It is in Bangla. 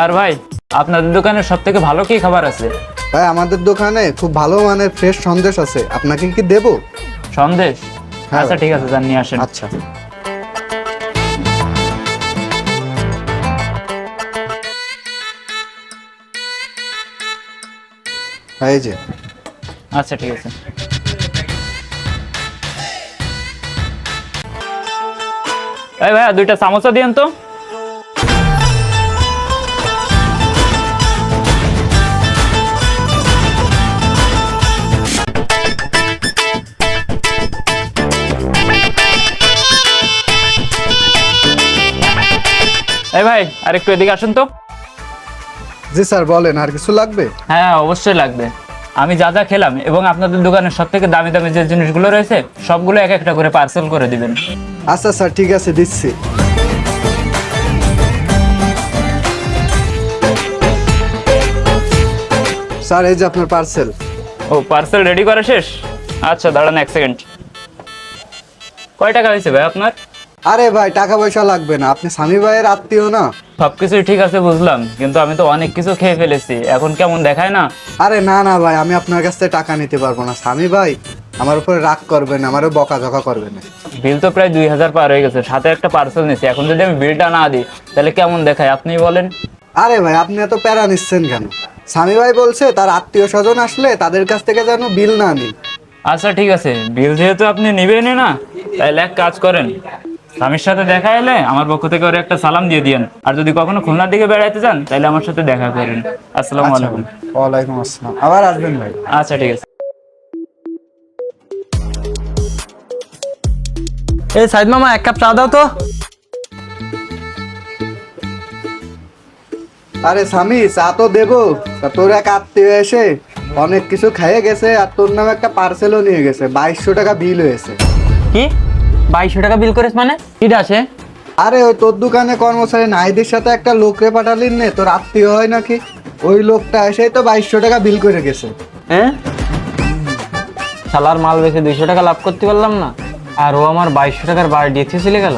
আর ভাই, আপনাদের দোকানে সব থেকে ভালো কি খাবার আছে? ভাই আমাদের দোকানে খুব ভালো মানের ফ্রেশ সন্দেশ আছে, আপনাকে কি দেবো? সন্দেশ? হ্যাঁ আচ্ছা ভাই। ঠিক আছে, যান নিয়ে আসেন। আচ্ছা ভাই, এই যে। আচ্ছা ঠিক আছে। এই ভাইয়া, 2টা সামোসা দিয়েন তো। এই ভাই, আর একটু এদিকে আসুন তো। জি স্যার, বলেন আর কিছু লাগবে? হ্যাঁ অবশ্যই লাগবে। আমি যা যা খেলাম এবং আপনাদের দোকানের সব থেকে দামি দামি যে জিনিসগুলো রয়েছে সবগুলো এক একটা করে পার্সেল করে দিবেন। আচ্ছা স্যার, ঠিক আছে, দিচ্ছি। স্যার এই যে আপনার পার্সেল। ও, পার্সেল রেডি করা শেষ? আচ্ছা দাঁড়ান 1 সেকেন্ড। কয় টাকা হয়েছে ভাই আপনার? আরে ভাই, টাকা পয়সা লাগবে না, আপনি স্বামী ভাইয়ের আত্মীয় না? সবকিছুই ঠিক আছে বুঝলাম, কিন্তু আমি তো অনেক কিছু খেয়ে ফেলেছি, এখন কেমন দেখায় না? আরে না না ভাই, আমি আপনার কাছ থেকে টাকা নিতে পারবো না। স্বামী ভাই আমার উপরে রাগ করবেন, আমারও বকাঝকা করবেন। বিল তো প্রায় 2000 পার হয়ে গেছে, সাথে একটা পার্সেল নিয়েছি, এখন যদি আমি বিলটা না দিই তাহলে কেমন দেখায় আপনি বলেন? আরে ভাই, আপনি এত প্যারা নিচ্ছেন কেন? স্বামী ভাই বলছে তার আত্মীয় স্বজন আসলে তাদের কাছ থেকে যেন বিল না নিই। আচ্ছা ঠিক আছে, বিল যেহেতু আপনি নিবেনই না, তাহলে এক কাজ করেন, স্বামীর সাথে দেখা এলে আমার পক্ষ থেকে ওর একটা সালাম দিয়ে দিয়েন। আর যদি কখনো খুলনার দিকে বেড়াইতে যান তাহলে আমার সাথে দেখা করেন। আসসালামু আচ্ছা আলাইকুম। ভাই, ওয়ালাইকুম আসসালাম, আবার আসবেন ভাই। আচ্ছা ঠিক আছে। এই সাইদ মামা, 1 কাপ চা দাও তো। আরে স্বামী, চা তো দেবো। তা তোর এক আত্মীয় এসে অনেক কিছু খেয়ে গেছে আর তোর নামে একটা পার্সেলও নিয়ে গেছে, 2200 টাকা বিল হয়েছে। কি 2200 টাকা বিল করিস মানে? কিটা আছে? আরে ওই তোর দোকানে কর্মচারী নাহিদের সাথে একটা লোকরে পাঠালিন নে, তোর আত্মীয় হয় নাকি? ওই লোকটা এসেই তো 2200 টাকা বিল করে গেছে। হ্যাঁ, শালার মাল বেচে 200 টাকা লাভ করতে পারলাম না, আর ও আমার 2200 টাকার বার দিতে চলে গেল।